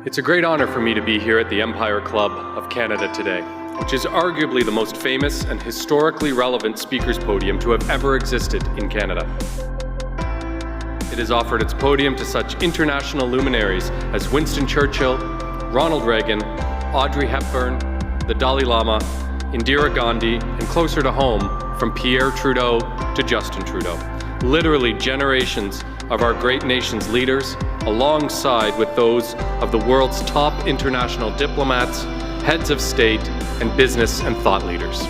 It's a great honor for me to be here at the Empire Club of Canada today, which is arguably the most famous and historically relevant speakers podium to have ever existed in Canada. It has offered its podium to such international luminaries as Winston Churchill, Ronald Reagan, Audrey Hepburn, the Dalai Lama, Indira Gandhi, and closer to home, from Pierre Trudeau to Justin Trudeau. Literally generations of our great nation's leaders, alongside with those of the world's top international diplomats, heads of state, and business and thought leaders.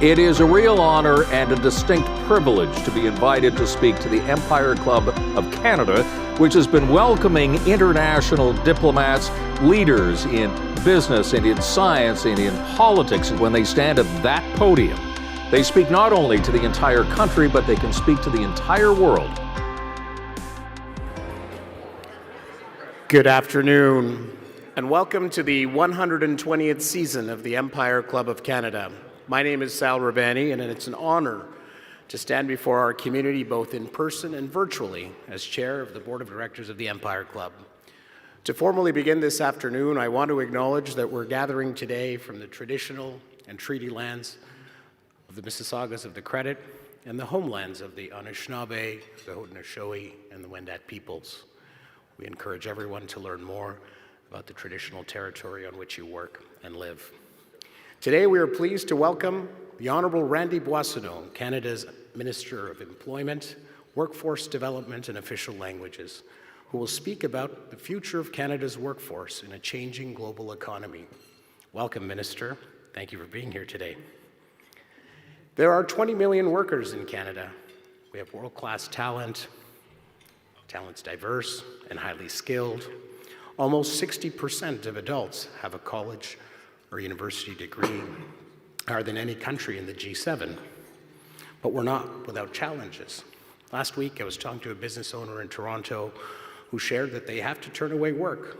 It is a real honor and a distinct privilege to be invited to speak to the Empire Club of Canada, which has been welcoming international diplomats, leaders in business and in science and in politics. When they stand at that podium, they speak not only to the entire country, but they can speak to the entire world. Good afternoon, and welcome to the 120th season of the Empire Club of Canada. My name is Sal Rabbani, and it's an honor to stand before our community both in person and virtually as chair of the Board of Directors of the Empire Club. To formally begin this afternoon, I want to acknowledge that we're gathering today from the traditional and treaty lands of the Mississaugas of the Credit and the homelands of the Anishinaabe, the Haudenosaunee, and the Wendat peoples. We encourage everyone to learn more about the traditional territory on which you work and live. Today, we are pleased to welcome the Honourable Randy Boissonnault, Canada's Minister of Employment, Workforce Development and Official Languages, who will speak about the future of Canada's workforce in a changing global economy. Welcome, Minister. Thank you for being here today. There are 20 million workers in Canada. We have world-class talent. Talent's diverse and highly skilled. Almost 60% of adults have a college or university degree, higher than any country in the G7. But we're not without challenges. Last week, I was talking to a business owner in Toronto who shared that they have to turn away work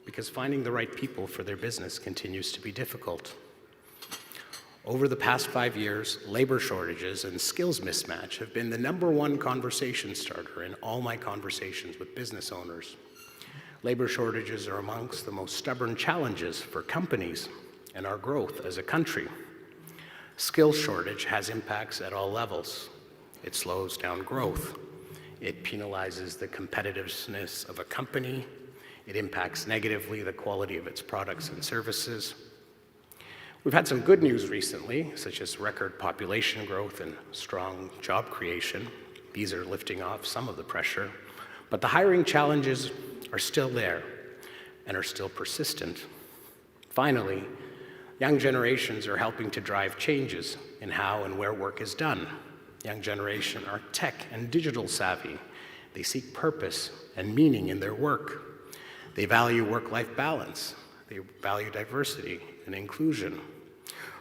because finding the right people for their business continues to be difficult. Over the past 5 years, labor shortages and skills mismatch have been the #1 conversation starter in all my conversations with business owners. Labor shortages are amongst the most stubborn challenges for companies and our growth as a country. Skills shortage has impacts at all levels. It slows down growth. It penalizes the competitiveness of a company. It impacts negatively the quality of its products and services. We've had some good news recently, such as record population growth and strong job creation. These are lifting off some of the pressure, but the hiring challenges are still there and are still persistent. Finally, young generations are helping to drive changes in how and where work is done. Young generation are tech and digital savvy. They seek purpose and meaning in their work. They value work-life balance. They value diversity and inclusion.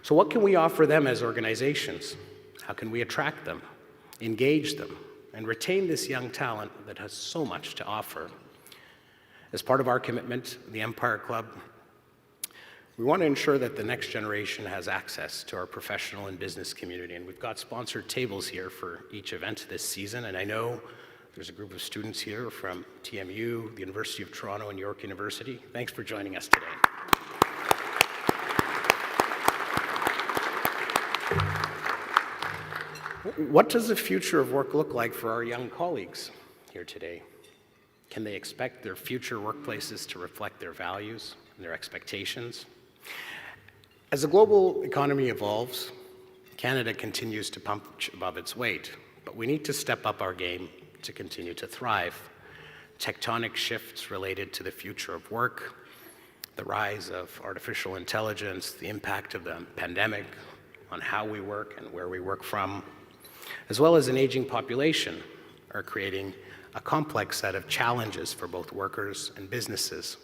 So what can we offer them as organizations? How can we attract them, engage them, and retain this young talent that has so much to offer? As part of our commitment, the Empire Club, we want to ensure that the next generation has access to our professional and business community, and we've got sponsored tables here for each event this season, and I know there's a group of students here from TMU, the University of Toronto, and York University. Thanks for joining us today. What does the future of work look like for our young colleagues here today? Can they expect their future workplaces to reflect their values and their expectations? As the global economy evolves, Canada continues to punch above its weight, but we need to step up our game to continue to thrive. Tectonic shifts related to the future of work, the rise of artificial intelligence, the impact of the pandemic on how we work and where we work from, as well as an aging population, are creating a complex set of challenges for both workers and businesses.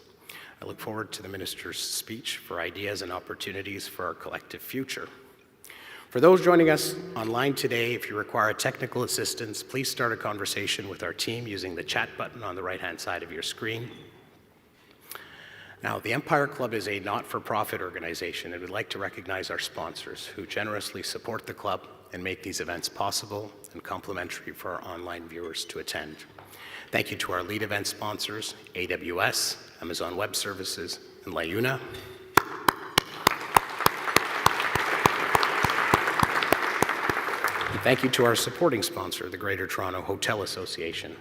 I look forward to the Minister's speech for ideas and opportunities for our collective future. For those joining us online today, if you require technical assistance, please start a conversation with our team using the chat button on the right-hand side of your screen. Now, the Empire Club is a not-for-profit organization and would like to recognize our sponsors who generously support the club and make these events possible and complimentary for our online viewers to attend. Thank you to our lead event sponsors, AWS, Amazon Web Services, and LiUNA. And thank you to our supporting sponsor, the Greater Toronto Hotel Association.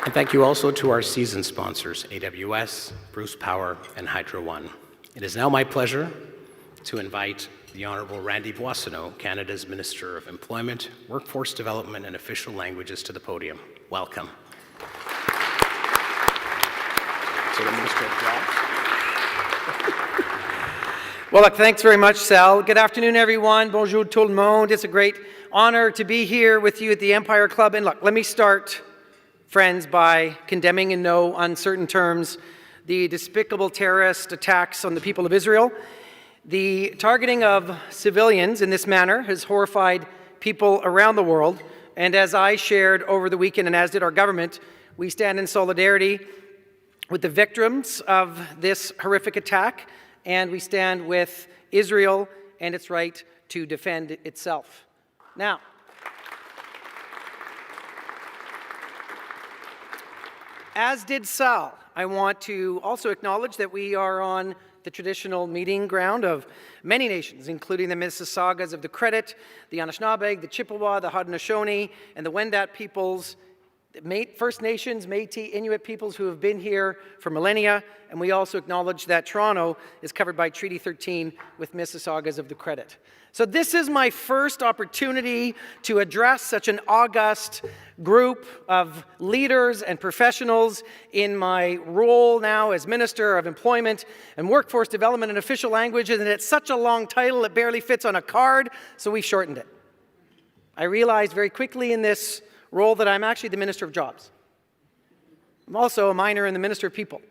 And thank you also to our season sponsors, AWS, Bruce Power, and Hydro One. It is now my pleasure to invite the Honourable Randy Boissonnault, Canada's Minister of Employment, Workforce Development, and Official Languages to the podium. Welcome. So the Minister of Jobs. Well, look, thanks very much, Sal. Good afternoon, everyone. Bonjour tout le monde. It's a great honor to be here with you at the Empire Club. And look, let me start, friends, by condemning in no uncertain terms the despicable terrorist attacks on the people of Israel. The targeting of civilians in this manner has horrified people around the world. And as I shared over the weekend, and as did our government, we stand in solidarity with the victims of this horrific attack, and we stand with Israel and its right to defend itself. Now, as did Sal, I want to also acknowledge that we are on the traditional meeting ground of many nations, including the Mississaugas of the Credit, the Anishinaabe, the Chippewa, the Haudenosaunee, and the Wendat peoples, First Nations, Métis, Inuit peoples who have been here for millennia, and we also acknowledge that Toronto is covered by Treaty 13 with Mississaugas of the Credit. So this is my first opportunity to address such an august group of leaders and professionals in my role now as Minister of Employment and Workforce Development and Official Languages, and it's such a long title it barely fits on a card, so we shortened it. I realized very quickly in this role that I'm actually the Minister of Jobs. I'm also a minor in the Minister of People,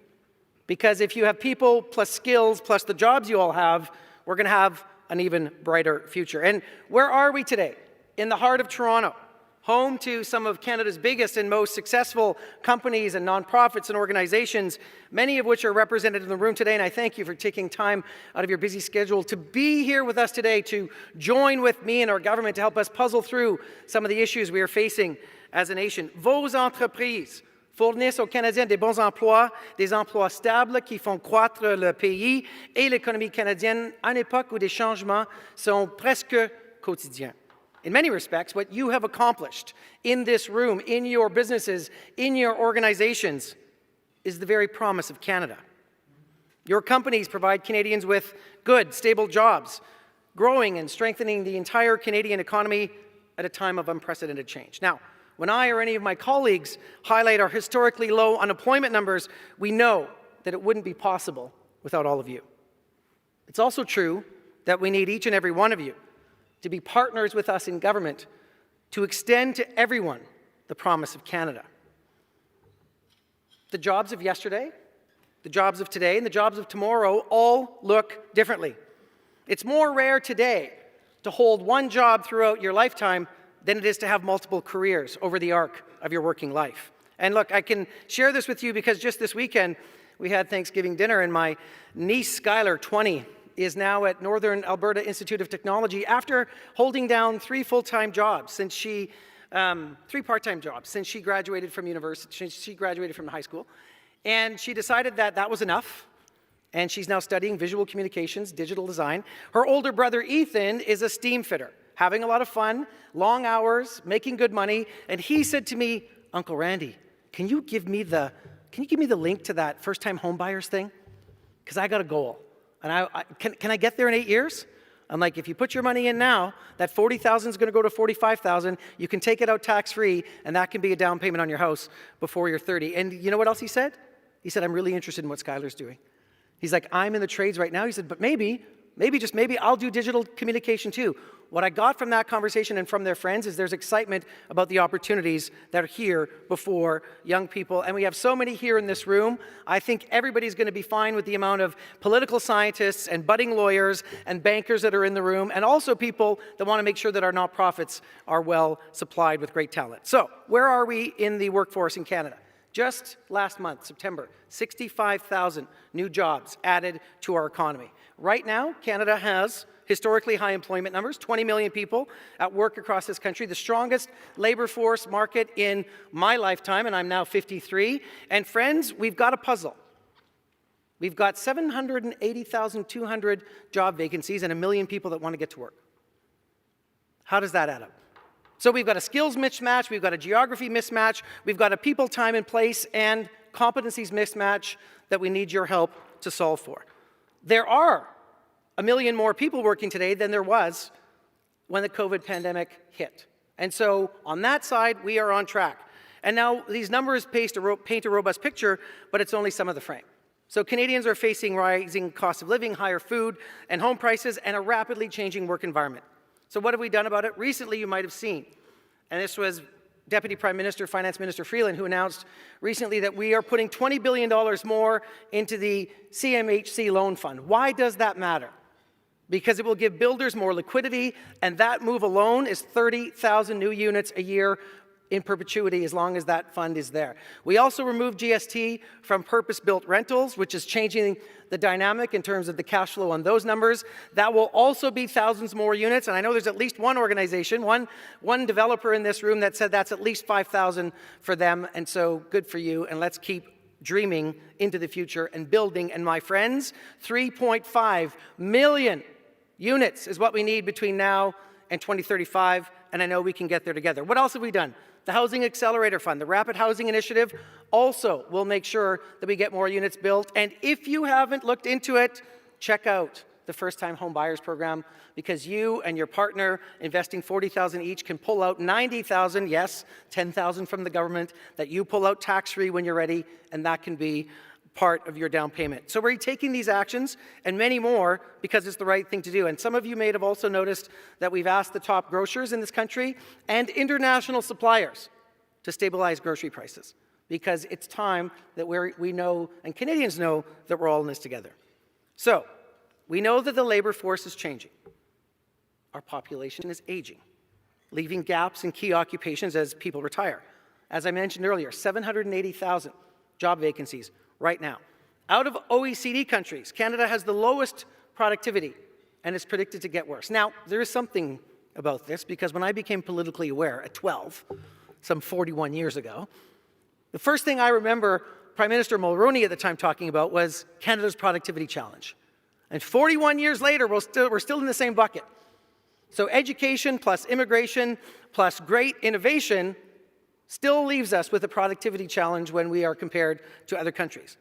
because if you have people plus skills plus the jobs you all have, we're going to have an even brighter future. And where are we today? In the heart of Toronto, home to some of Canada's biggest and most successful companies and nonprofits and organizations, many of which are represented in the room today. And I thank you for taking time out of your busy schedule to be here with us today, to join with me and our government to help us puzzle through some of the issues we are facing as a nation. Vos entreprises fournissent aux Canadiens des bons emplois, des emplois stables qui font croître le pays et l'économie canadienne à une époque où des changements sont presque quotidiens. In many respects, what you have accomplished in this room, in your businesses, in your organizations, is the very promise of Canada. Your companies provide Canadians with good, stable jobs, growing and strengthening the entire Canadian economy at a time of unprecedented change. Now, when I or any of my colleagues highlight our historically low unemployment numbers, we know that it wouldn't be possible without all of you. It's also true that we need each and every one of you to be partners with us in government to extend to everyone the promise of Canada. The jobs of yesterday, the jobs of today, and the jobs of tomorrow all look differently. It's more rare today to hold one job throughout your lifetime than it is to have multiple careers over the arc of your working life. And look, I can share this with you because just this weekend we had Thanksgiving dinner, and my niece Skylar, 20, is now at Northern Alberta Institute of Technology after holding down 3 full-time jobs since she, 3 part-time jobs since she graduated from university, since she graduated from high school. And she decided that that was enough, and she's now studying visual communications, digital design. Her older brother Ethan is a steam fitter, having a lot of fun, long hours, making good money, and he said to me, Uncle Randy, can you give me the link to that first-time homebuyers thing? Because I got a goal. And can I get there in 8 years? I'm like, if you put your money in now, that $40,000 is going to go to $45,000. You can take it out tax-free, and that can be a down payment on your house before you're 30. And you know what else he said? He said, I'm really interested in what Skylar's doing. He's like, I'm in the trades right now. He said, but maybe maybe, just maybe, I'll do digital communication too. What I got from that conversation and from their friends is there's excitement about the opportunities that are here before young people. And we have so many here in this room. I think everybody's going to be fine with the amount of political scientists and budding lawyers and bankers that are in the room, and also people that want to make sure that our nonprofits are well supplied with great talent. So, where are we in the workforce in Canada? Just last month, September, 65,000 new jobs added to our economy. Right now, Canada has historically high employment numbers, 20 million people at work across this country, the strongest labor force market in my lifetime, and I'm now 53. And friends, we've got a puzzle. We've got 780,200 job vacancies and 1 million people that want to get to work. How does that add up? So we've got a skills mismatch, we've got a geography mismatch, we've got a people, time, and place, and competencies mismatch that we need your help to solve for. There are 1 million more people working today than there was when the COVID pandemic hit. And so on that side, we are on track. And now these numbers paint a robust picture, but it's only some of the frame. So Canadians are facing rising cost of living, higher food and home prices, and a rapidly changing work environment. So what have we done about it? Recently, you might have seen, and this was Deputy Prime Minister, Finance Minister Freeland, who announced recently that we are putting $20 billion more into the CMHC loan fund. Why does that matter? Because it will give builders more liquidity, and that move alone is 30,000 new units a year in perpetuity as long as that fund is there. We also removed GST from purpose-built rentals, which is changing the dynamic in terms of the cash flow on those numbers. That will also be thousands more units, and I know there's at least one organization, one developer in this room that said that's at least 5,000 for them, and so good for you, and let's keep dreaming into the future and building. And my friends, 3.5 million units is what we need between now and 2035, and I know we can get there together. What else have we done? The Housing Accelerator Fund, the Rapid Housing Initiative, also will make sure that we get more units built. And if you haven't looked into it, check out the First-Time Home Buyers Program, because you and your partner investing $40,000 each can pull out $90,000, yes, $10,000 from the government, that you pull out tax-free when you're ready, and that can be part of your down payment. So we're taking these actions and many more because it's the right thing to do. And some of you may have also noticed that we've asked the top grocers in this country and international suppliers to stabilize grocery prices, because it's time that we know, and Canadians know, that we're all in this together. So we know that the labor force is changing. Our population is aging, leaving gaps in key occupations as people retire. As I mentioned earlier, 780,000 job vacancies right now. Out of OECD countries, Canada has the lowest productivity, and it's predicted to get worse. Now, there is something about this, because when I became politically aware at 12, some 41 years ago, the first thing I remember Prime Minister Mulroney at the time talking about was Canada's productivity challenge. And 41 years later, we're still in the same bucket. So education plus immigration plus great innovation still leaves us with a productivity challenge when we are compared to other countries.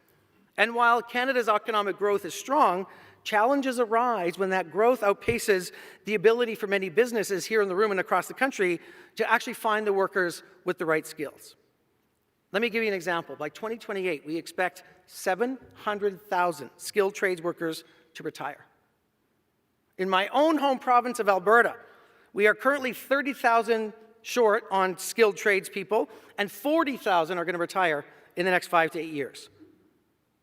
And while Canada's economic growth is strong, challenges arise when that growth outpaces the ability for many businesses here in the room and across the country to actually find the workers with the right skills. Let me give you an example. By 2028, we expect 700,000 skilled trades workers to retire. In my own home province of Alberta, we are currently 30,000 short on skilled tradespeople, and 40,000 are going to retire in the next 5 to 8 years.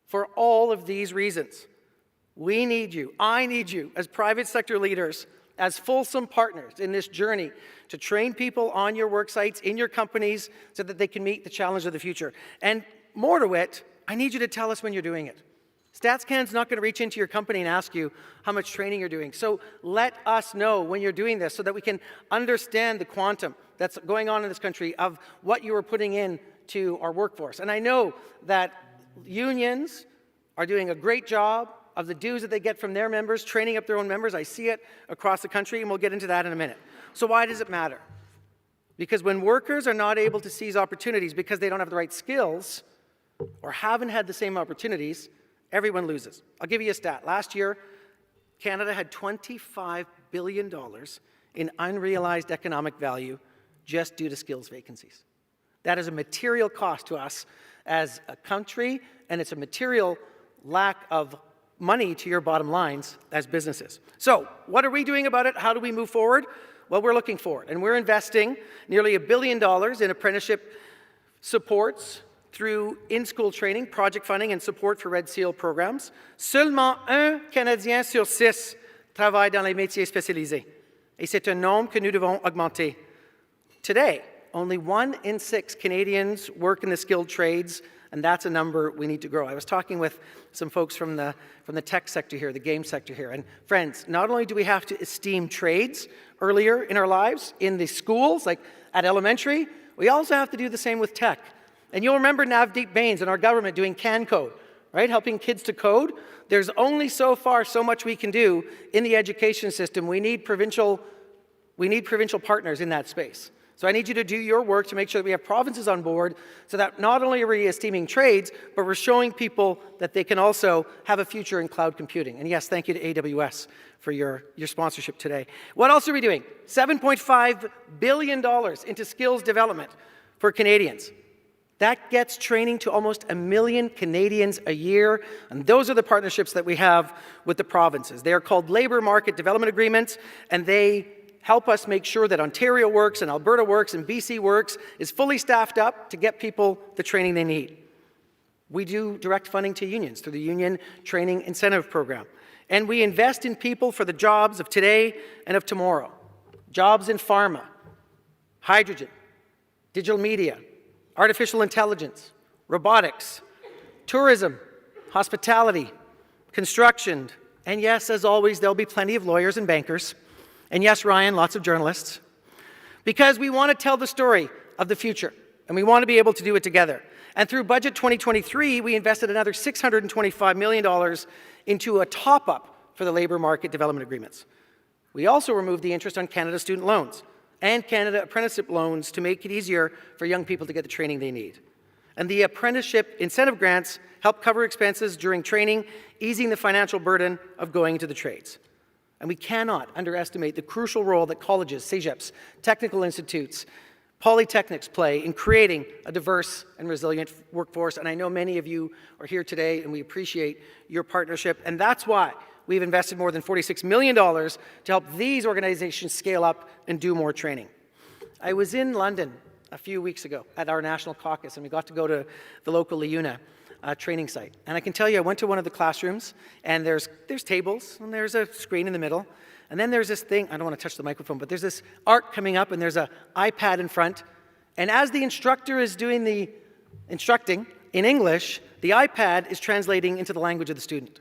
For all of these reasons, we need you, I need you, as private sector leaders, as fulsome partners in this journey to train people on your work sites, in your companies, so that they can meet the challenge of the future. And more to it, I need you to tell us when you're doing it. StatsCan's not going to reach into your company and ask you how much training you're doing. So let us know when you're doing this so that we can understand the quantum that's going on in this country of what you are putting in to our workforce. And I know that unions are doing a great job of the dues that they get from their members, training up their own members. I see it across the country, and we'll get into that in a minute. So why does it matter? Because when workers are not able to seize opportunities because they don't have the right skills or haven't had the same opportunities, everyone loses. I'll give you a stat. Last year, Canada had $25 billion in unrealized economic value just due to skills vacancies. That is a material cost to us as a country, and it's a material lack of money to your bottom lines as businesses. So what are we doing about it? How do we move forward? Well, we're looking forward, and we're investing nearly $1 billion in apprenticeship supports through in-school training, project funding, and support for Red Seal programs. Seulement un Canadien sur 6 travaille dans les métiers spécialisés. Et c'est un nombre que nous devons augmenter. Today, only 1 in 6 Canadians work in the skilled trades, and that's a number we need to grow. I was talking with some folks from the tech sector here, the game sector here. And friends, not only do we have to esteem trades earlier in our lives, in the schools, like at elementary, we also have to do the same with tech. And you'll remember Navdeep Bains and our government doing Can Code, right? Helping kids to code. There's only so much we can do in the education system. We need provincial partners in that space. So I need you to do your work to make sure that we have provinces on board so that not only are we esteeming trades, but we're showing people that they can also have a future in cloud computing. And yes, thank you to AWS for your sponsorship today. What else are we doing? $7.5 billion into skills development for Canadians. That gets training to almost 1 million Canadians a year, and those are the partnerships that we have with the provinces. They are called Labour Market Development Agreements, and they help us make sure that Ontario Works and Alberta Works and BC Works is fully staffed up to get people the training they need. We do direct funding to unions through the Union Training Incentive Program, and we invest in people for the jobs of today and of tomorrow. Jobs in pharma, hydrogen, digital media, artificial intelligence, robotics, tourism, hospitality, construction, and yes, as always, there'll be plenty of lawyers and bankers. And yes, Ryan, lots of journalists. Because we want to tell the story of the future, and we want to be able to do it together. And through Budget 2023, we invested another $625 million into a top-up for the Labour Market Development Agreements. We also removed the interest on Canada student loans and Canada apprenticeship loans to make it easier for young people to get the training they need. And the apprenticeship incentive grants help cover expenses during training, easing the financial burden of going into the trades. And we cannot underestimate the crucial role that colleges, cégeps, technical institutes, polytechnics play in creating a diverse and resilient workforce. And I know many of you are here today, and we appreciate your partnership. And that's why we've invested more than $46 million to help these organizations scale up and do more training. I was in London a few weeks ago at our national caucus, and we got to go to the local Liuna training site. And I can tell you, I went to one of the classrooms, and there's tables, and there's a screen in the middle, and then there's this thing, I don't want to touch the microphone, but there's this arc coming up, and there's an iPad in front, and as the instructor is doing the instructing in English, the iPad is translating into the language of the student.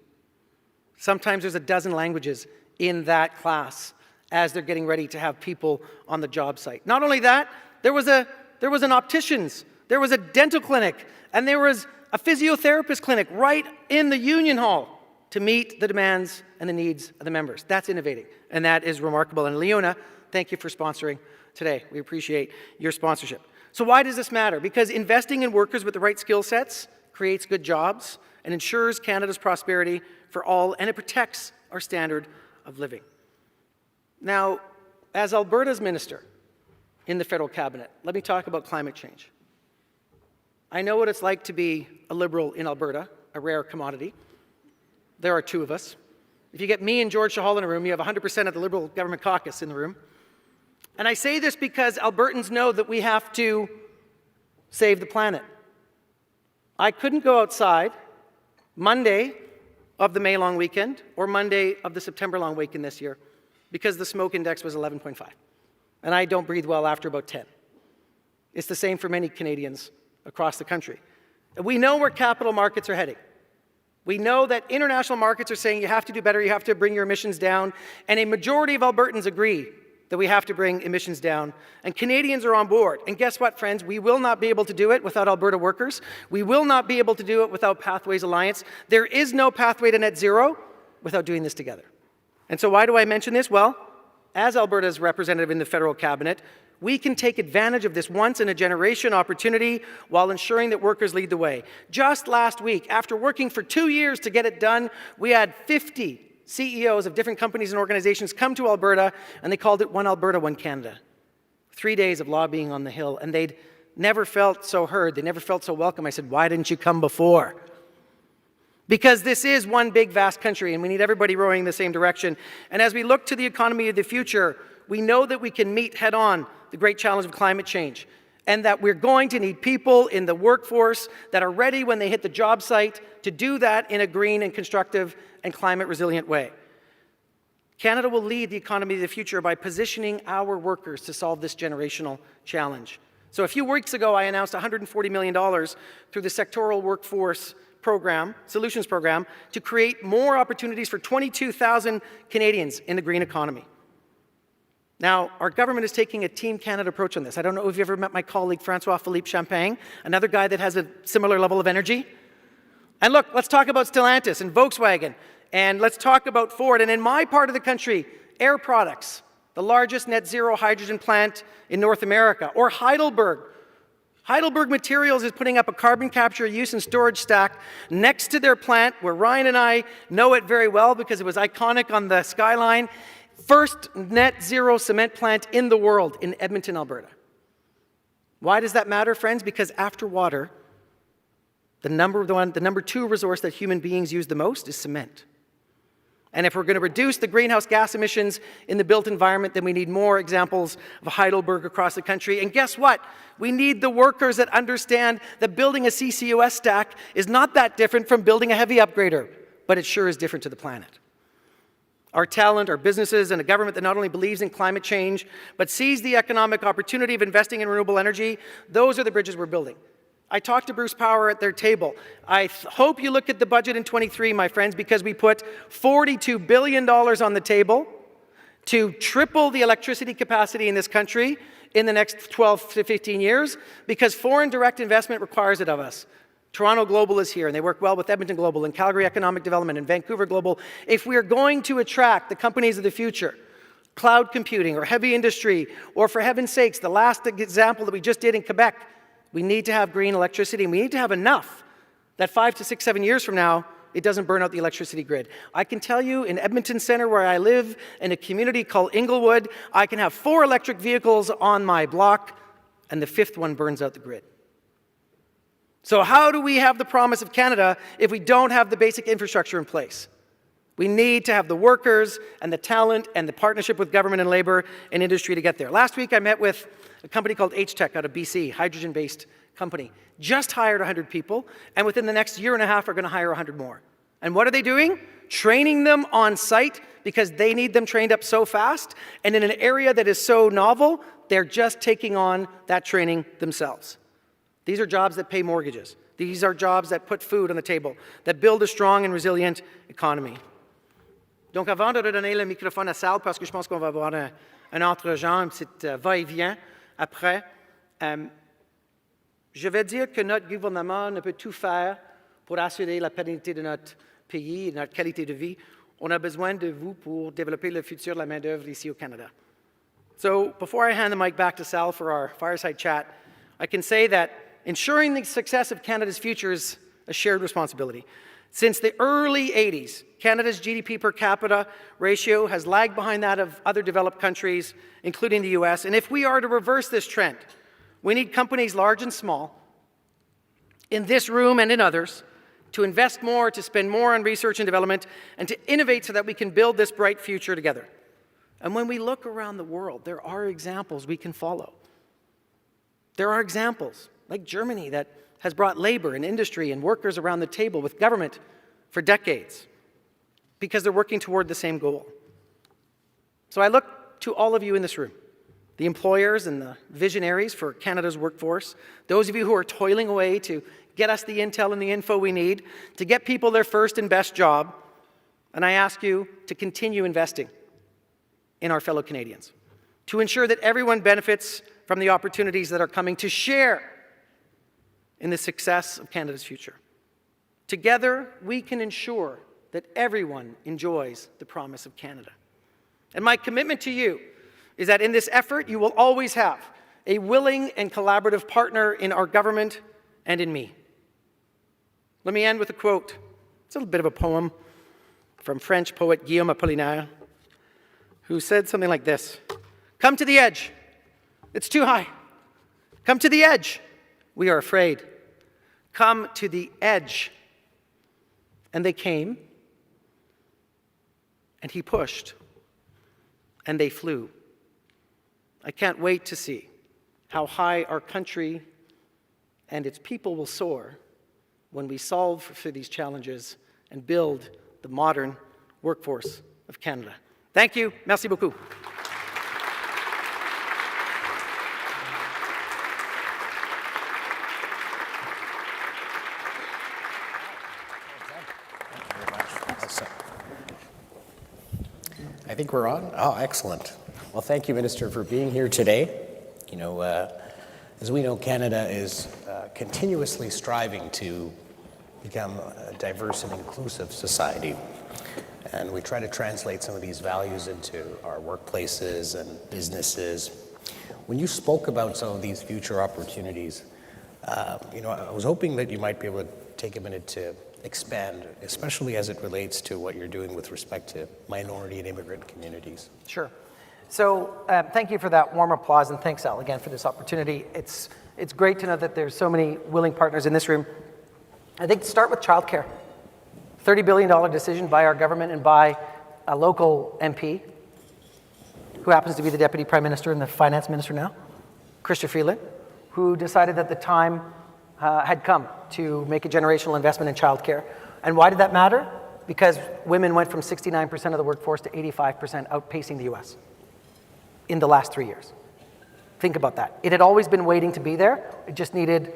Sometimes there's a dozen languages in that class as they're getting ready to have people on the job site. Not only that, there was an optician's, there was a dental clinic, and there was a physiotherapist clinic right in the union hall to meet the demands and the needs of the members. That's innovating, and that is remarkable. And Leona, thank you for sponsoring today. We appreciate your sponsorship. So why does this matter? Because investing in workers with the right skill sets creates good jobs and ensures Canada's prosperity for all, and it protects our standard of living. Now, as Alberta's minister in the federal cabinet, let me talk about climate change. I know what it's like to be a Liberal in Alberta, a rare commodity. There are two of us. If you get me and George Shahal in a room, you have 100% of the Liberal government caucus in the room. And I say this because Albertans know that we have to save the planet. I couldn't go outside Monday of the May long weekend or Monday of the September long weekend this year because the smoke index was 11.5. And I don't breathe well after about 10. It's the same for many Canadians across the country. We know where capital markets are heading. We know that international markets are saying you have to do better, you have to bring your emissions down, and a majority of Albertans agree that we have to bring emissions down, and Canadians are on board. And guess what, friends? We will not be able to do it without Alberta workers. We will not be able to do it without Pathways Alliance. There is no pathway to net zero without doing this together. And so why do I mention this? Well, as Alberta's representative in the federal cabinet, we can take advantage of this once-in-a-generation opportunity while ensuring that workers lead the way. Just last week, after working for 2 years to get it done, we had 50 CEOs of different companies and organizations come to Alberta, and they called it One Alberta, One Canada. 3 days of lobbying on the Hill, and they'd never felt so heard. They never felt so welcome. I said, why didn't you come before? Because this is one big, vast country, and we need everybody rowing in the same direction. And as we look to the economy of the future, we know that we can meet head-on the great challenge of climate change, and that we're going to need people in the workforce that are ready when they hit the job site to do that in a green and constructive and climate-resilient way. Canada will lead the economy of the future by positioning our workers to solve this generational challenge. So a few weeks ago, I announced $140 million through the Sectoral Workforce Program, Solutions Program, to create more opportunities for 22,000 Canadians in the green economy. Now, our government is taking a Team Canada approach on this. I don't know if you've ever met my colleague, François-Philippe Champagne, another guy that has a similar level of energy. And look, let's talk about Stellantis and Volkswagen, and let's talk about Ford. And in my part of the country, Air Products, the largest net zero hydrogen plant in North America, or Heidelberg. Heidelberg Materials is putting up a carbon capture, use, and storage stack next to their plant, where Ryan and I know it very well because it was iconic on the skyline. First net zero cement plant in the world in Edmonton, Alberta. Why does that matter, friends? Because after water, the number two resource that human beings use the most is cement. And if we're going to reduce the greenhouse gas emissions in the built environment, then we need more examples of Heidelberg across the country. And guess what? We need the workers that understand that building a CCUS stack is not that different from building a heavy upgrader, but it sure is different to the planet. Our talent, our businesses, and a government that not only believes in climate change, but sees the economic opportunity of investing in renewable energy, those are the bridges we're building. I talked to Bruce Power at their table. I hope you look at the budget in 23, my friends, because we put $42 billion on the table to triple the electricity capacity in this country in the next 12 to 15 years, because foreign direct investment requires it of us. Toronto Global is here, and they work well with Edmonton Global and Calgary Economic Development and Vancouver Global. If we are going to attract the companies of the future, cloud computing or heavy industry, or for heaven's sakes, the last example that we just did in Quebec, we need to have green electricity, and we need to have enough that 5 to 6, 7 years from now, it doesn't burn out the electricity grid. I can tell you in Edmonton Centre, where I live, in a community called Inglewood, I can have 4 electric vehicles on my block, and the 5th one burns out the grid. So how do we have the promise of Canada if we don't have the basic infrastructure in place? We need to have the workers and the talent and the partnership with government and labor and industry to get there. Last week I met with a company called H-Tech out of BC, hydrogen-based company. Just hired 100 people, and within the next year and a half are going to hire 100 more. And what are they doing? Training them on site because they need them trained up so fast, and in an area that is so novel, they're just taking on that training themselves. These are jobs that pay mortgages. These are jobs that put food on the table, that build a strong and resilient economy. Donc avant de redonner le microphone à Sal, parce que je pense qu'on va avoir un entre-genre, un petit va-et-vient après, je vais dire que notre gouvernement ne peut tout faire pour assurer la pérennité de notre pays et de notre qualité de vie. On a besoin de vous pour développer le futur de la main-d'œuvre ici au Canada. So before I hand the mic back to Sal for our fireside chat, I can say that ensuring the success of Canada's future is a shared responsibility. Since the early 80s, Canada's GDP per capita ratio has lagged behind that of other developed countries, including the US. And if we are to reverse this trend, we need companies large and small, in this room and in others, to invest more, to spend more on research and development, and to innovate so that we can build this bright future together. And when we look around the world, there are examples we can follow. There are examples, like Germany, that has brought labor and industry and workers around the table with government for decades because they're working toward the same goal. So I look to all of you in this room, the employers and the visionaries for Canada's workforce, those of you who are toiling away to get us the intel and the info we need to get people their first and best job, and I ask you to continue investing in our fellow Canadians, to ensure that everyone benefits from the opportunities that are coming, to share in the success of Canada's future. Together, we can ensure that everyone enjoys the promise of Canada. And my commitment to you is that in this effort, you will always have a willing and collaborative partner in our government and in me. Let me end with a quote. It's a little bit of a poem from French poet Guillaume Apollinaire, who said something like this: "Come to the edge. It's too high. Come to the edge. We are afraid. Come to the edge. And they came, and he pushed, and they flew. I can't wait to see how high our country and its people will soar when we solve for these challenges and build the modern workforce of Canada. Thank you. Merci beaucoup. I think we're on. Oh, excellent. Well, thank you, Minister, for being here today. You know, as we know, Canada is continuously striving to become a diverse and inclusive society. And we try to translate some of these values into our workplaces and businesses. When you spoke about some of these future opportunities, you know, I was hoping that you might be able to take a minute to expand, especially as it relates to what you're doing with respect to minority and immigrant communities. Sure. So thank you for that warm applause, and thanks, Al, again, for this opportunity. It's great to know that there's so many willing partners in this room. I think to start with childcare. $30 billion decision by our government and by a local MP, who happens to be the Deputy Prime Minister and the Finance Minister now, Chrystia Freeland, who decided that the time had come to make a generational investment in childcare. And why did that matter? Because women went from 69% of the workforce to 85%, outpacing the US in the last 3 years. Think about that. It had always been waiting to be there. It just needed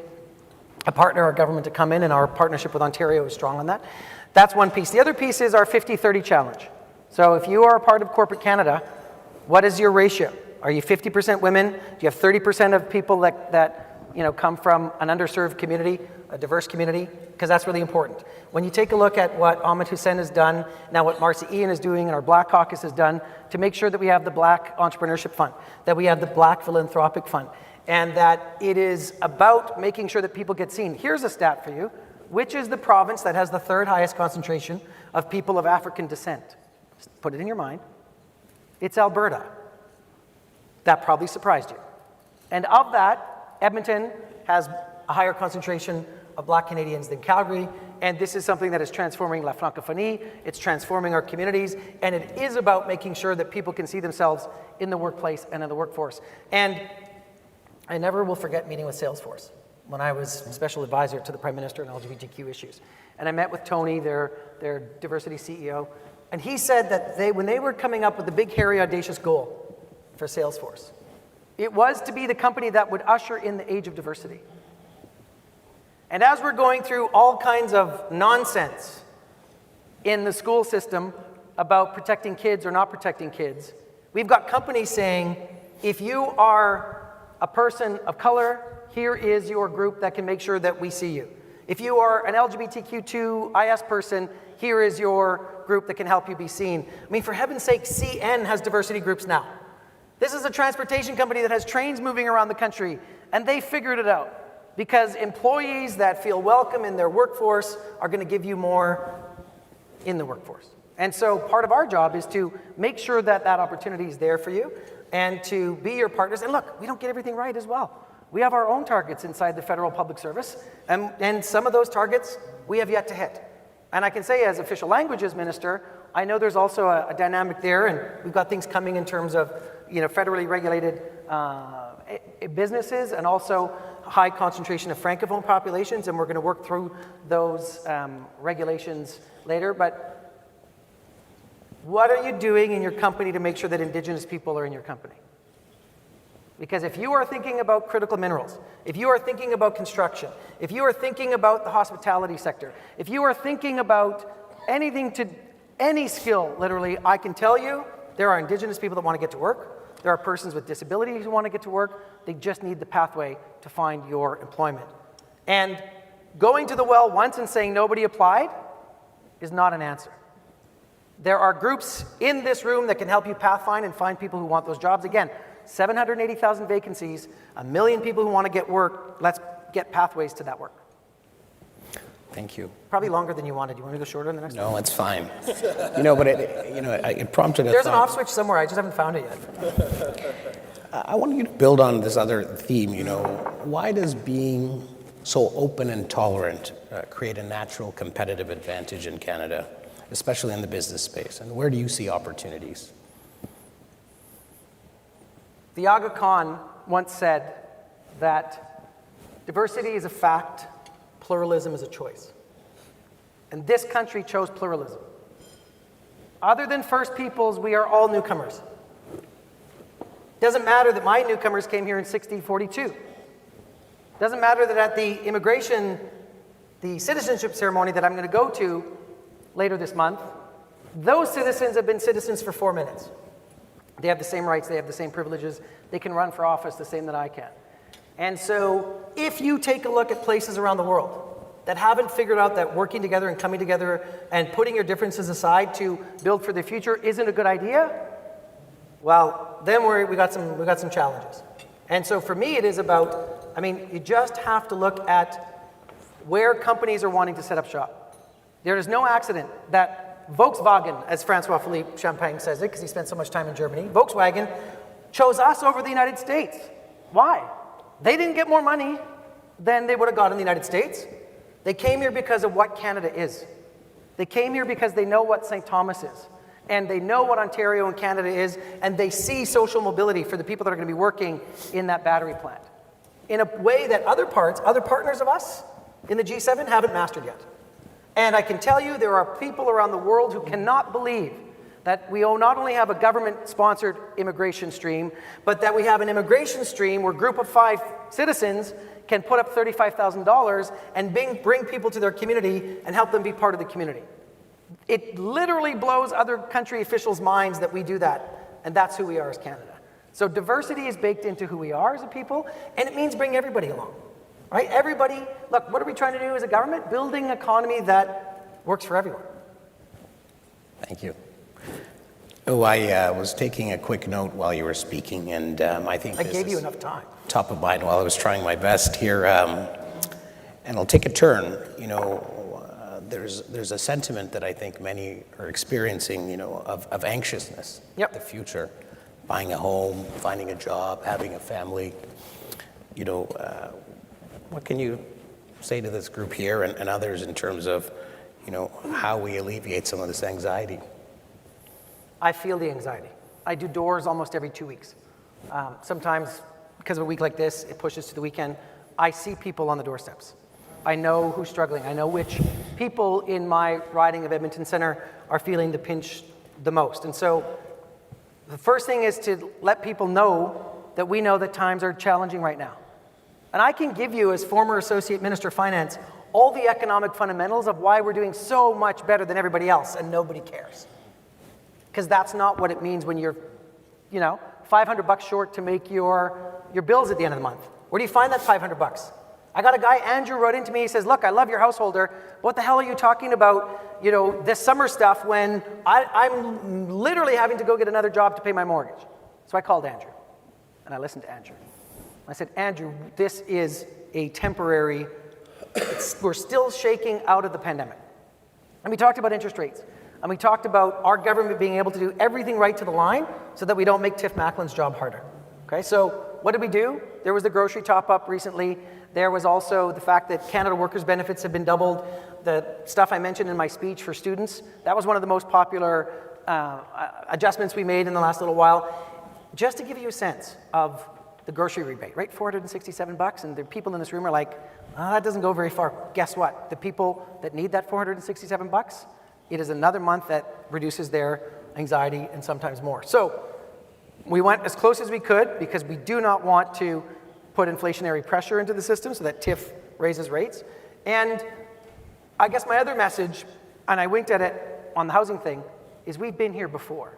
a partner, our government, to come in, and our partnership with Ontario is strong on that. That's one piece. The other piece is our 50-30 challenge. So if you are a part of corporate Canada, what is your ratio? Are you 50% women? Do you have 30% of people that come from an underserved community, a diverse community? Because that's really important. When you take a look at what Ahmed Hussein has done, now what Marcy Ian is doing and our Black Caucus has done to make sure that we have the Black Entrepreneurship Fund, that we have the Black Philanthropic Fund, and that it is about making sure that people get seen. Here's a stat for you. Which is the province that has the third highest concentration of people of African descent? Just put it in your mind. It's Alberta. That probably surprised you. And of that, Edmonton has a higher concentration of Black Canadians than Calgary, and this is something that is transforming La Francophonie, it's transforming our communities, and it is about making sure that people can see themselves in the workplace and in the workforce. And I never will forget meeting with Salesforce when I was special advisor to the Prime Minister on LGBTQ issues. And I met with Tony, their diversity CEO, and he said that when they were coming up with the big, hairy, audacious goal for Salesforce, it was to be the company that would usher in the age of diversity. And as we're going through all kinds of nonsense in the school system about protecting kids or not protecting kids, we've got companies saying, if you are a person of color, here is your group that can make sure that we see you. If you are an LGBTQ2IS person, here is your group that can help you be seen. I mean, for heaven's sake, CN has diversity groups now. This is a transportation company that has trains moving around the country, and they figured it out. Because employees that feel welcome in their workforce are going to give you more in the workforce. And so part of our job is to make sure that that opportunity is there for you and to be your partners. And look, we don't get everything right as well. We have our own targets inside the federal public service, and some of those targets we have yet to hit. And I can say, as official languages minister, I know there's also a dynamic there, and we've got things coming in terms of federally regulated businesses and also high concentration of francophone populations, and we're going to work through those regulations later. But what are you doing in your company to make sure that Indigenous people are in your company? Because if you are thinking about critical minerals, if you are thinking about construction, if you are thinking about the hospitality sector, if you are thinking about anything to any skill, literally, I can tell you there are Indigenous people that want to get to work. There are persons with disabilities who want to get to work. They just need the pathway to find your employment. And going to the well once and saying nobody applied is not an answer. There are groups in this room that can help you pathfind and find people who want those jobs. Again, 780,000 vacancies, 1 million people who want to get work. Let's get pathways to that work. Thank you. Probably longer than you wanted. You want me to go shorter in the next one? No, it's fine. But it prompted a There's thought. an off switch somewhere. I just haven't found it yet. I want you to build on this other theme. Why does being so open and tolerant create a natural competitive advantage in Canada, especially in the business space? And where do you see opportunities? The Aga Khan once said that diversity is a fact, pluralism is a choice. And this country chose pluralism. Other than First Peoples, we are all newcomers. Doesn't matter that my newcomers came here in 1642. Doesn't matter that at the citizenship ceremony that I'm going to go to later this month, those citizens have been citizens for 4 minutes. They have the same rights, they have the same privileges, they can run for office the same that I can. And so if you take a look at places around the world that haven't figured out that working together and coming together and putting your differences aside to build for the future isn't a good idea, well, then we got some challenges. And so for me, it is about, you just have to look at where companies are wanting to set up shop. There is no accident that Volkswagen, as Francois-Philippe Champagne says it, because he spent so much time in Germany, Volkswagen chose us over the United States. Why? They didn't get more money than they would have got in the United States. They came here because of what Canada is. They came here because they know what St. Thomas is. And they know what Ontario and Canada is, and they see social mobility for the people that are going to be working in that battery plant in a way that other partners of us in the G7 haven't mastered yet. And I can tell you there are people around the world who cannot believe that we not only have a government-sponsored immigration stream, but that we have an immigration stream where a group of 5 citizens can put up $35,000 and bring people to their community and help them be part of the community. It literally blows other country officials' minds that we do that, and that's who we are as Canada. So diversity is baked into who we are as a people, and it means bring everybody along, right? Everybody, look, what are we trying to do as a government? Building an economy that works for everyone. Thank you. Oh, I was taking a quick note while you were speaking, and I think I gave you enough time. Top of mind while I was trying my best here, and I'll take a turn. There's a sentiment that I think many are experiencing, of anxiousness. Yep. The future, buying a home, finding a job, having a family. What can you say to this group here and others in terms of, how we alleviate some of this anxiety? I feel the anxiety. I do doors almost every 2 weeks. Sometimes, because of a week like this, it pushes to the weekend. I see people on the doorsteps. I know who's struggling. I know which people in my riding of Edmonton Centre are feeling the pinch the most. And so the first thing is to let people know that we know that times are challenging right now. And I can give you, as former Associate Minister of Finance, all the economic fundamentals of why we're doing so much better than everybody else, and nobody cares. Because that's not what it means when you're, $500 short to make your bills at the end of the month. Where do you find that $500? I got a guy, Andrew, wrote into me, he says, look, I love your householder, but what the hell are you talking about, this summer stuff when I'm literally having to go get another job to pay my mortgage? So I called Andrew, and I listened to Andrew. I said, Andrew, this is a temporary, we're still shaking out of the pandemic. And we talked about interest rates. And we talked about our government being able to do everything right to the line so that we don't make Tiff Macklin's job harder. Okay, so what did we do? There was the grocery top-up recently. There was also the fact that Canada Workers' Benefits have been doubled. The stuff I mentioned in my speech for students, that was one of the most popular adjustments we made in the last little while. Just to give you a sense of the grocery rebate, right? $467, and the people in this room are like, that doesn't go very far. Guess what? The people that need that $467, it is another month that reduces their anxiety and sometimes more. So we went as close as we could because we do not want to put inflationary pressure into the system so that TIF raises rates. And I guess my other message, and I winked at it on the housing thing, is we've been here before.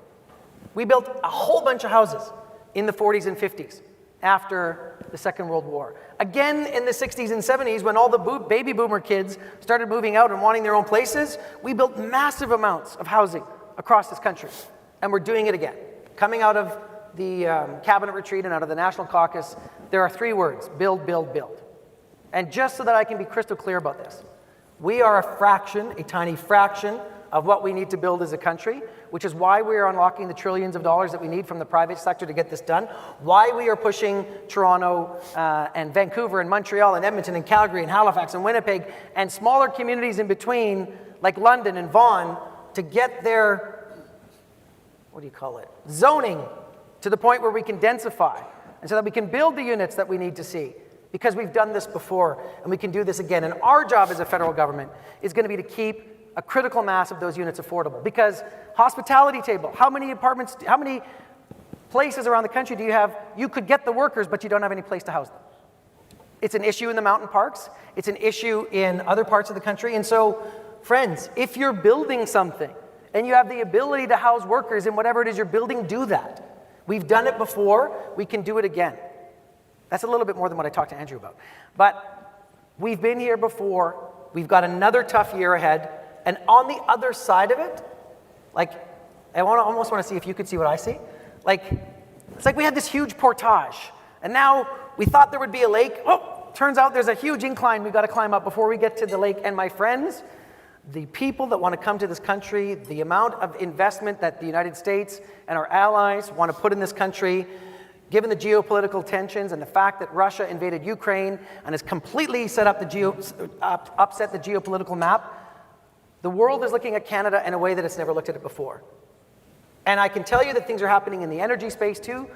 We built a whole bunch of houses in the 40s and 50s after the Second World War. Again, in the 60s and 70s, when all the baby boomer kids started moving out and wanting their own places, we built massive amounts of housing across this country. And we're doing it again. Coming out of the cabinet retreat and out of the National Caucus, there are 3 words: build, build, build. And just so that I can be crystal clear about this, we are a tiny fraction of what we need to build as a country, which is why we are unlocking the trillions of dollars that we need from the private sector to get this done, why we are pushing Toronto and Vancouver and Montreal and Edmonton and Calgary and Halifax and Winnipeg and smaller communities in between, like London and Vaughan, to get their, zoning to the point where we can densify, and so that we can build the units that we need to see. Because we've done this before, and we can do this again. And our job as a federal government is going to be to keep a critical mass of those units affordable. Because hospitality table, how many apartments, how many places around the country do you have? You could get the workers, but you don't have any place to house them. It's an issue in the mountain parks. It's an issue in other parts of the country. And so, friends, if you're building something and you have the ability to house workers in whatever it is you're building, do that. We've done it before. We can do it again. That's a little bit more than what I talked to Andrew about. But we've been here before. We've got another tough year ahead. And on the other side of it, like, almost want to see if you could see what I see. Like, it's like we had this huge portage. And now we thought there would be a lake. Oh, turns out there's a huge incline we've got to climb up before we get to the lake. And my friends, the people that want to come to this country, the amount of investment that the United States and our allies want to put in this country, given the geopolitical tensions and the fact that Russia invaded Ukraine and has completely upset the geopolitical map, the world is looking at Canada in a way that it's never looked at it before. And I can tell you that things are happening in the energy space too.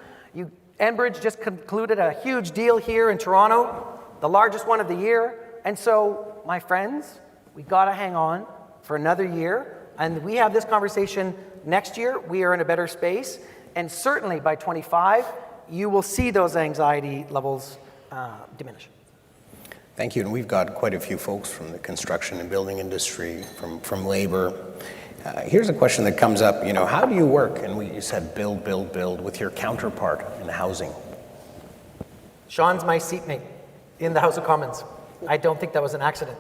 Enbridge just concluded a huge deal here in Toronto, the largest one of the year. And so, my friends, we got to hang on for another year. And we have this conversation next year. We are in a better space. And certainly by 25, you will see those anxiety levels diminish. Thank you. And we've got quite a few folks from the construction and building industry, from labor. Here's a question that comes up. How do you work? And you said build with your counterpart in housing. Sean's my seatmate in the House of Commons. I don't think that was an accident.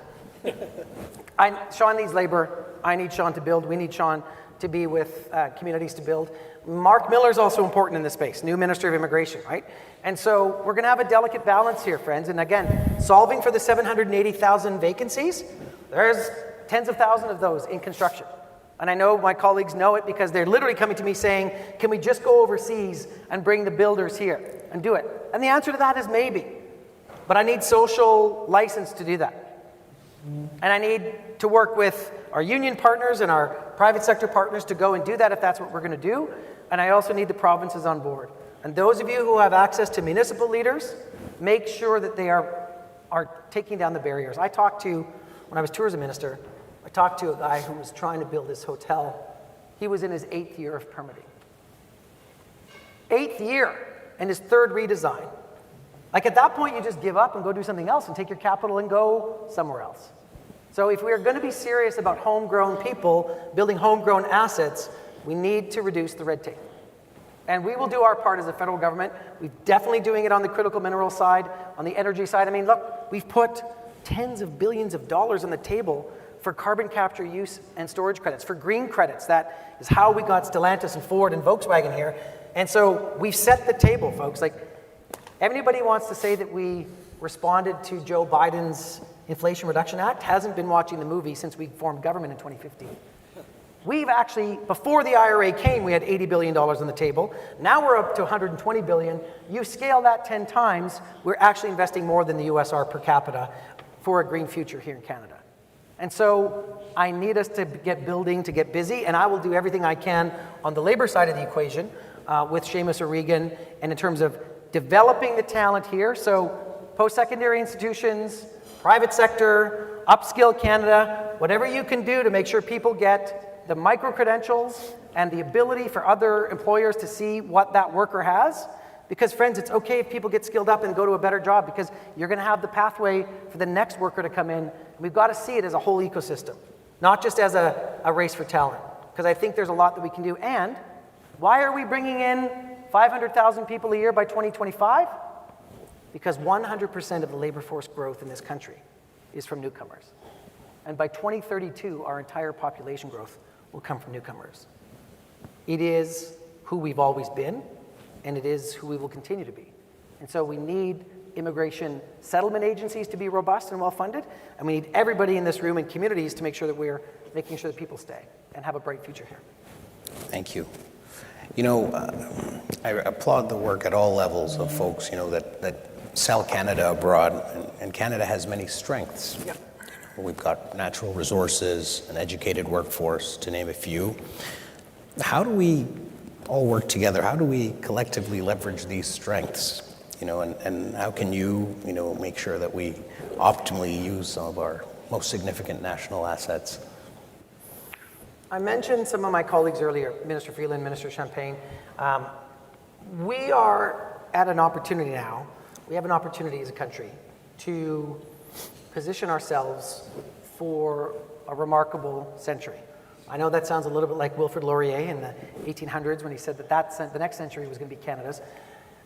Sean needs labor. I need Sean to build. We need Sean to be with communities to build. Mark Miller is also important in this space, new Minister of Immigration, right? And so we're going to have a delicate balance here, friends. And again, solving for the 780,000 vacancies, there's tens of thousands of those in construction. And I know my colleagues know it because they're literally coming to me saying, can we just go overseas and bring the builders here and do it? And the answer to that is maybe. But I need social license to do that. And I need to work with our union partners and our private sector partners to go and do that if that's what we're going to do. And I also need the provinces on board. And those of you who have access to municipal leaders, make sure that they are taking down the barriers. When I was tourism minister, I talked to a guy who was trying to build this hotel. He was in his 8th year of permitting. 8th year, and his 3rd redesign. Like at that point, you just give up and go do something else and take your capital and go somewhere else. So if we are going to be serious about homegrown people, building homegrown assets, we need to reduce the red tape. And we will do our part as a federal government. We're definitely doing it on the critical mineral side, on the energy side. I mean, look, we've put tens of billions of dollars on the table for carbon capture use and storage credits, for green credits. That is how we got Stellantis and Ford and Volkswagen here. And so we've set the table, folks. Like, everybody wants to say that we responded to Joe Biden's Inflation Reduction Act, hasn't been watching the movie since we formed government in 2015. We've actually, before the IRA came, we had $80 billion on the table. Now we're up to $120 billion. You scale that 10 times, we're actually investing more than the US are per capita for a green future here in Canada. And so I need us to get building, to get busy, and I will do everything I can on the labor side of the equation with Seamus O'Regan, and in terms of developing the talent here. So post-secondary institutions, private sector, upskill Canada, whatever you can do to make sure people get the micro-credentials and the ability for other employers to see what that worker has. Because, friends, it's okay if people get skilled up and go to a better job, because you're going to have the pathway for the next worker to come in. We've got to see it as a whole ecosystem, not just as a race for talent, because I think there's a lot that we can do. And why are we bringing in 500,000 people a year by 2025? Because 100% of the labor force growth in this country is from newcomers. And by 2032, our entire population growth will come from newcomers. It is who we've always been, and it is who we will continue to be. And so we need immigration settlement agencies to be robust and well-funded, and we need everybody in this room and communities to make sure that we're making sure that people stay and have a bright future here. Thank you. You know, I applaud the work at all levels of folks, you know, that sell Canada abroad, and Canada has many strengths. Yeah. We've got natural resources, an educated workforce, to name a few. How do we all work together? How do we collectively leverage these strengths? You know, and how can you, you know, make sure that we optimally use some of our most significant national assets? I mentioned some of my colleagues earlier, Minister Freeland, Minister Champagne. We are at an opportunity now. We have an opportunity as a country to position ourselves for a remarkable century. I know that sounds a little bit like Wilfrid Laurier in the 1800s when he said that the next century was going to be Canada's.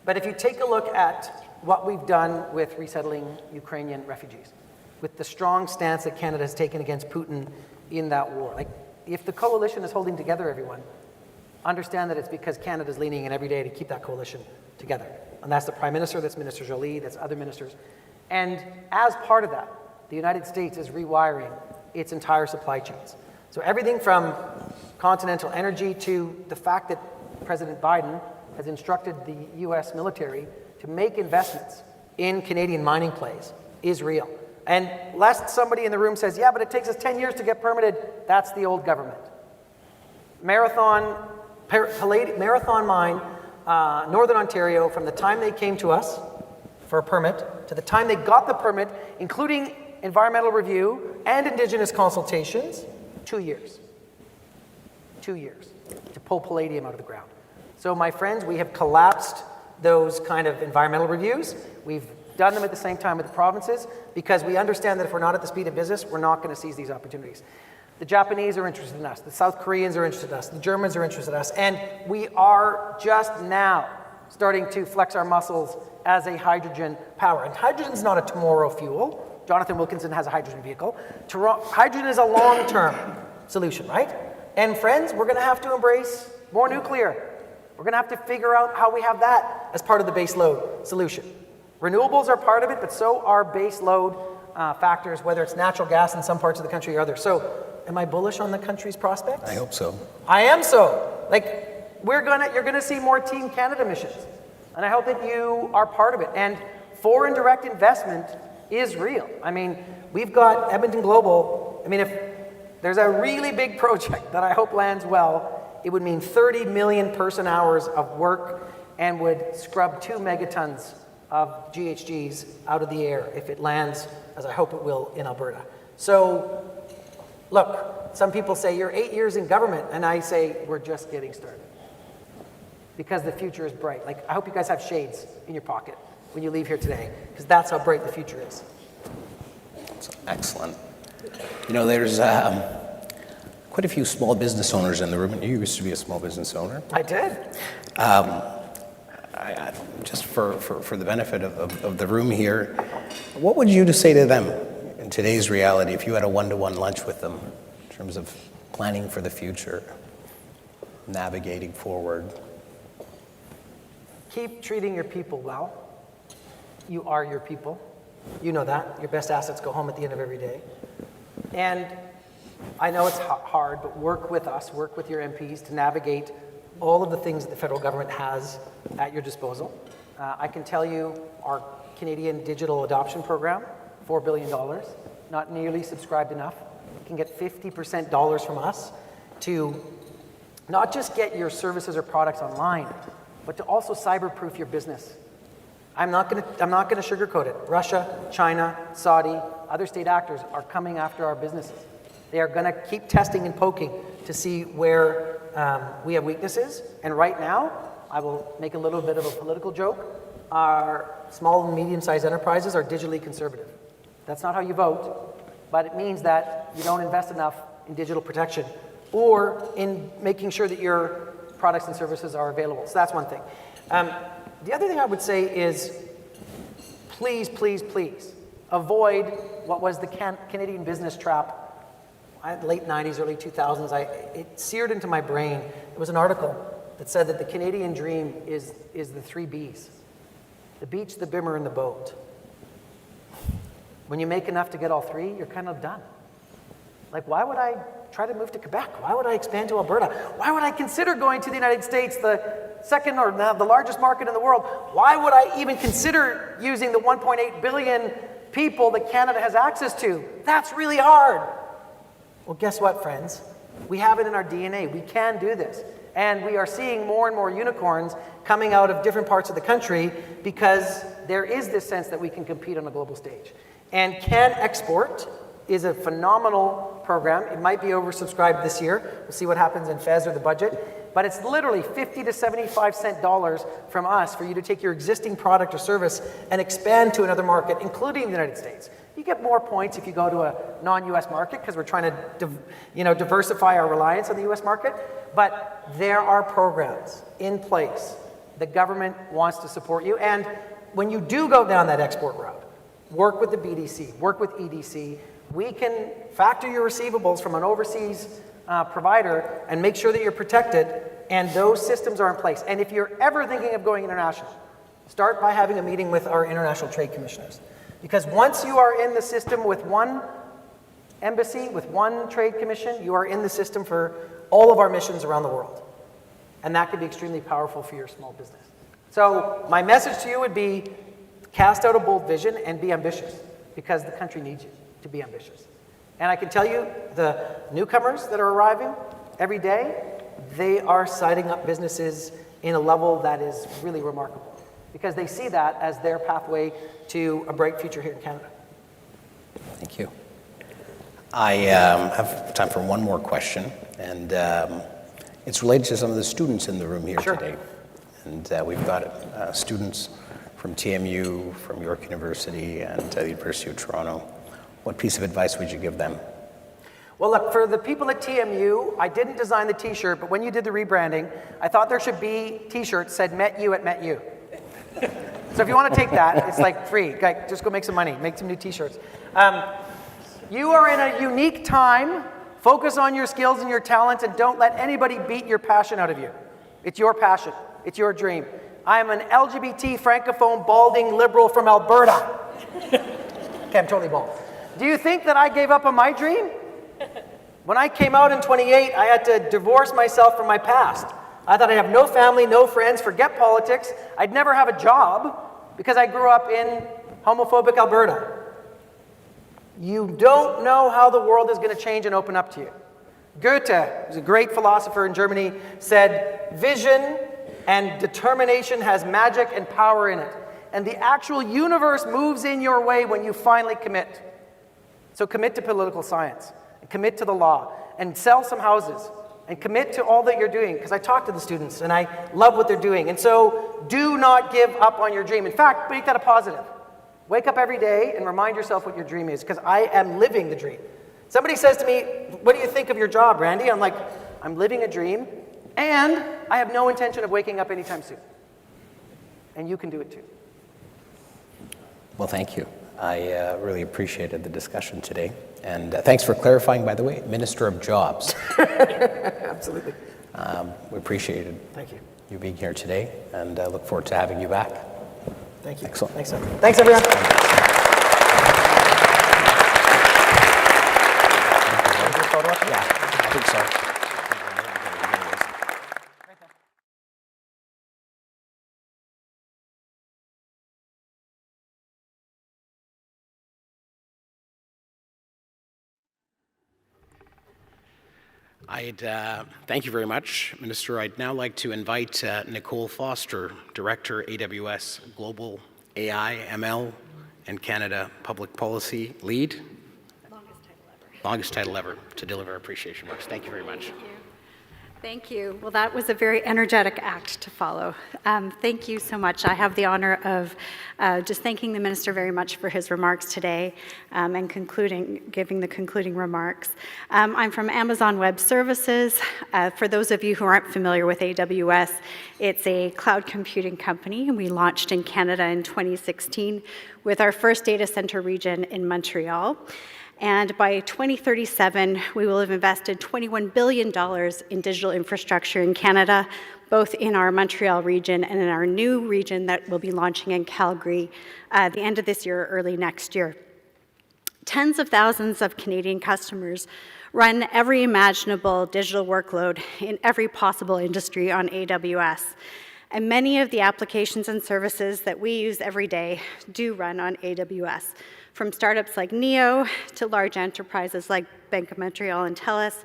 But if you take a look at what we've done with resettling Ukrainian refugees, with the strong stance that Canada has taken against Putin in that war, like if the coalition is holding together, everyone, understand that it's because Canada's leaning in every day to keep that coalition together. And that's the Prime Minister, that's Minister Joly, that's other ministers. And as part of that, the United States is rewiring its entire supply chains. So everything from continental energy to the fact that President Biden has instructed the US military to make investments in Canadian mining plays is real. And lest somebody in the room says, yeah, but it takes us 10 years to get permitted, that's the old government. Marathon Mine, Northern Ontario, from the time they came to us for a permit to the time they got the permit, including environmental review and Indigenous consultations, 2 years. 2 years to pull palladium out of the ground. So my friends, we have collapsed those kind of environmental reviews. We've done them at the same time with the provinces because we understand that if we're not at the speed of business, we're not going to seize these opportunities. The Japanese are interested in us. The South Koreans are interested in us. The Germans are interested in us. And we are just now starting to flex our muscles as a hydrogen power. And hydrogen is not a tomorrow fuel. Jonathan Wilkinson has a hydrogen vehicle. Hydrogen is a long-term solution, right? And friends, we're going to have to embrace more nuclear. We're going to have to figure out how we have that as part of the base load solution. Renewables are part of it, but so are base load factors, whether it's natural gas in some parts of the country or others. So am I bullish on the country's prospects? I hope so. I am so. Like, you're gonna see more Team Canada missions. And I hope that you are part of it. And foreign direct investment is real. I mean, we've got Edmonton Global. I mean, if there's a really big project that I hope lands well, it would mean 30 million person hours of work and would scrub 2 megatons of GHGs out of the air if it lands, as I hope it will, in Alberta. So, look, some people say you're 8 years in government, and I say we're just getting started. Because the future is bright. Like, I hope you guys have shades in your pocket when you leave here today, because that's how bright the future is. That's excellent. You know, there's quite a few small business owners in the room, and you used to be a small business owner. I did. Just for the benefit of the room here, what would you say to them in today's reality if you had a one-to-one lunch with them in terms of planning for the future, navigating forward? Keep treating your people well. You are your people. You know that. Your best assets go home at the end of every day. And I know it's hard, but work with us, work with your MPs to navigate all of the things that the federal government has at your disposal. I can tell you our Canadian Digital Adoption Program, $4 billion, not nearly subscribed enough. You can get 50% dollars from us to not just get your services or products online, but to also cyber-proof your business. I'm not going to sugarcoat it. Russia, China, Saudi, other state actors are coming after our businesses. They are going to keep testing and poking to see where we have weaknesses. And right now, I will make a little bit of a political joke. Our small and medium-sized enterprises are digitally conservative. That's not how you vote, but it means that you don't invest enough in digital protection or in making sure that your products and services are available. So that's one thing. The other thing I would say is please, please, please avoid what was the Canadian business trap. Late 90s, early 2000s, it seared into my brain. There was an article that said that the Canadian dream is the 3 Bs. The beach, the bimmer, and the boat. When you make enough to get all 3, you're kind of done. Like, why would I try to move to Quebec? Why would I expand to Alberta? Why would I consider going to the United States, the second or the largest market in the world? Why would I even consider using the 1.8 billion people that Canada has access to? That's really hard. Well, guess what, friends? We have it in our DNA. We can do this. And we are seeing more and more unicorns coming out of different parts of the country because there is this sense that we can compete on a global stage. And Can Export is a phenomenal program. It might be oversubscribed this year. We'll see what happens in FES or the budget. But it's literally 50 to 75 cent dollars from us for you to take your existing product or service and expand to another market, including the United States. You get more points if you go to a non-US market because we're trying to diversify our reliance on the US market. But there are programs in place. The government wants to support you. And when you do go down that export route, work with the BDC, work with EDC, we can factor your receivables from an overseas provider and make sure that you're protected, and those systems are in place. And if you're ever thinking of going international, start by having a meeting with our international trade commissioners. Because once you are in the system with one embassy, with one trade commission, you are in the system for all of our missions around the world. And that can be extremely powerful for your small business. So my message to you would be cast out a bold vision and be ambitious, because the country needs you to be ambitious. And I can tell you, the newcomers that are arriving every day, they are signing up businesses in a level that is really remarkable, because they see that as their pathway to a bright future here in Canada. Thank you. I have time for one more question, and it's related to some of the students in the room here today. And we've got students from TMU, from York University, and the University of Toronto. What piece of advice would you give them? Well, look, for the people at TMU, I didn't design the t-shirt, but when you did the rebranding, I thought there should be t-shirts that said "Met You at Met You." So if you want to take that, it's like free. Just go make some money, make some new t-shirts. You are in a unique time. Focus on your skills and your talents, and don't let anybody beat your passion out of you. It's your passion. It's your dream. I am an LGBT, francophone, balding liberal from Alberta. Okay, I'm totally bald. Do you think that I gave up on my dream? When I came out in 28, I had to divorce myself from my past. I thought I'd have no family, no friends, forget politics. I'd never have a job because I grew up in homophobic Alberta. You don't know how the world is going to change and open up to you. Goethe, who's a great philosopher in Germany, said, "Vision and determination has magic and power in it. And the actual universe moves in your way when you finally commit." So commit to political science, and commit to the law, and sell some houses, and commit to all that you're doing, because I talk to the students and I love what they're doing. And so do not give up on your dream. In fact, make that a positive. Wake up every day and remind yourself what your dream is, because I am living the dream. Somebody says to me, "What do you think of your job, Randy?" I'm like, I'm living a dream, and I have no intention of waking up anytime soon. And you can do it too. Well, thank you. I really appreciated the discussion today. And thanks for clarifying, by the way, Minister of Jobs. Absolutely. We appreciated Thank you. you being here today, and look forward to having you back. Thank you. Excellent. Thanks, sir. Thanks, everyone. Yeah, I think so. Thank you very much, Minister. I'd now like to invite Nicole Foster, Director, AWS Global AI, ML, and Canada Public Policy Lead. Longest title ever to deliver appreciation marks. Thank you very much. Thank you. Thank you. Well, that was a very energetic act to follow. Thank you so much. I have the honor of just thanking the minister very much for his remarks today and giving the concluding remarks. I'm from Amazon Web Services. For those of you who aren't familiar with AWS, it's a cloud computing company, and we launched in Canada in 2016 with our first data center region in Montreal. And by 2037, we will have invested $21 billion in digital infrastructure in Canada, both in our Montreal region and in our new region that will be launching in Calgary at the end of this year or early next year. Tens of thousands of Canadian customers run every imaginable digital workload in every possible industry on AWS. And many of the applications and services that we use every day do run on AWS, from startups like Neo to large enterprises like Bank of Montreal and TELUS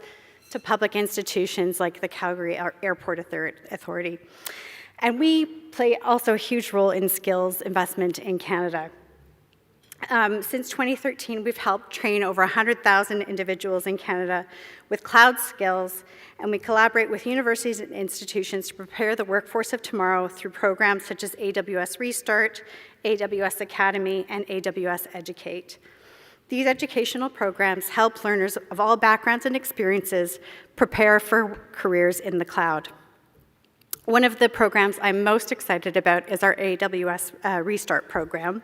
to public institutions like the Calgary Airport Authority. And we play also a huge role in skills investment in Canada. Since 2013, we've helped train over 100,000 individuals in Canada with cloud skills, and we collaborate with universities and institutions to prepare the workforce of tomorrow through programs such as AWS Restart, AWS Academy, and AWS Educate. These educational programs help learners of all backgrounds and experiences prepare for careers in the cloud. One of the programs I'm most excited about is our AWS Restart program.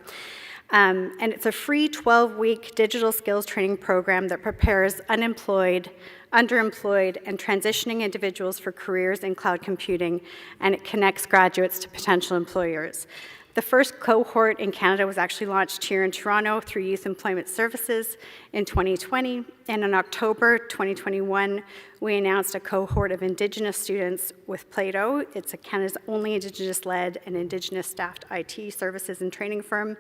And it's a free 12-week digital skills training program that prepares unemployed, underemployed, and transitioning individuals for careers in cloud computing, and it connects graduates to potential employers. The first cohort in Canada was actually launched here in Toronto through Youth Employment Services in 2020, and in October 2021, we announced a cohort of Indigenous students with Plato. It's Canada's only Indigenous-led and Indigenous-staffed IT services and training firm,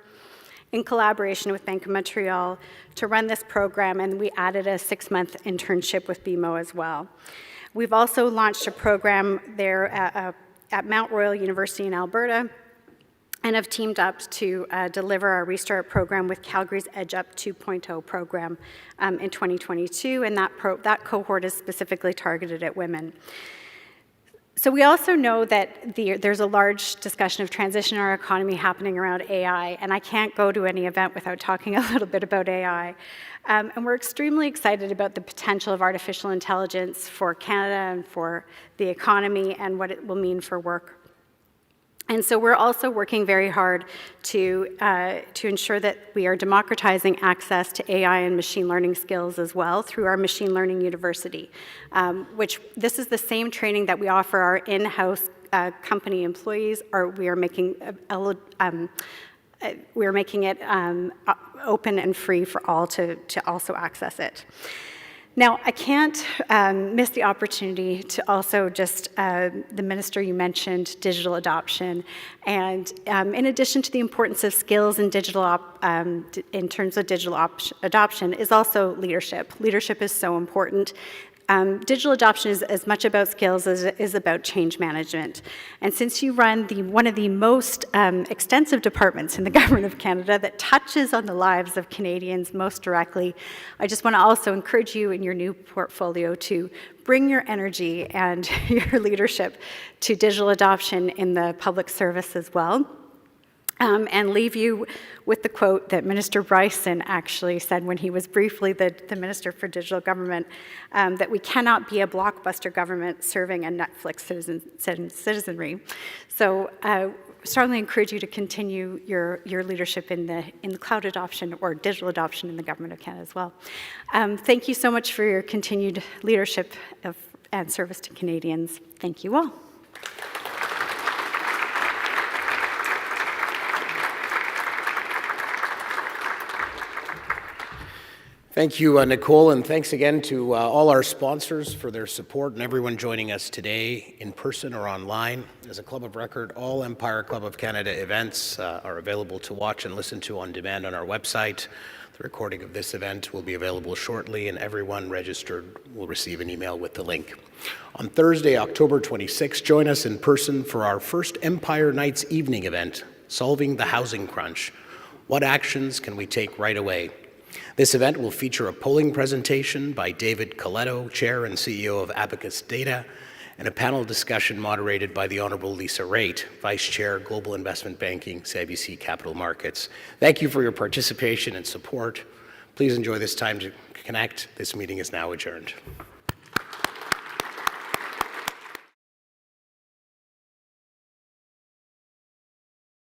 in collaboration with Bank of Montreal to run this program, and we added a 6-month internship with BMO as well. We've also launched a program there at Mount Royal University in Alberta, and have teamed up to deliver our Restart program with Calgary's Edge Up 2.0 program in 2022, and that cohort is specifically targeted at women. So we also know that there's a large discussion of transition in our economy happening around AI, and I can't go to any event without talking a little bit about AI. And we're extremely excited about the potential of artificial intelligence for Canada and for the economy and what it will mean for work. And so we're also working very hard to ensure that we are democratizing access to AI and machine learning skills as well through our Machine Learning University, which this is the same training that we offer our in-house company employees. We are making it open and free for all to also access it. Now, I can't miss the opportunity to also just, the minister, you mentioned digital adoption. And in addition to the importance of skills in in terms of digital adoption is also leadership. Leadership is so important. Digital adoption is as much about skills as it is about change management. And since you run one of the most extensive departments in the Government of Canada that touches on the lives of Canadians most directly, I just want to also encourage you in your new portfolio to bring your energy and your leadership to digital adoption in the public service as well. And leave you with the quote that Minister Bryson actually said when he was briefly the Minister for Digital Government, that we cannot be a blockbuster government serving a Netflix citizenry. So strongly encourage you to continue your leadership in the cloud adoption or digital adoption in the Government of Canada as well. Thank you so much for your continued leadership and service to Canadians. Thank you all. Thank you, Nicole, and thanks again to all our sponsors for their support and everyone joining us today in person or online. As a Club of Record, all Empire Club of Canada events are available to watch and listen to on demand on our website. The recording of this event will be available shortly, and everyone registered will receive an email with the link. On Thursday, October 26th, join us in person for our first Empire Nights evening event, Solving the Housing Crunch. What actions can we take right away? This event will feature a polling presentation by David Coletto, Chair and CEO of Abacus Data, and a panel discussion moderated by the Honourable Lisa Raitt, Vice Chair, Global Investment Banking, CIBC Capital Markets. Thank you for your participation and support. Please enjoy this time to connect. This meeting is now adjourned.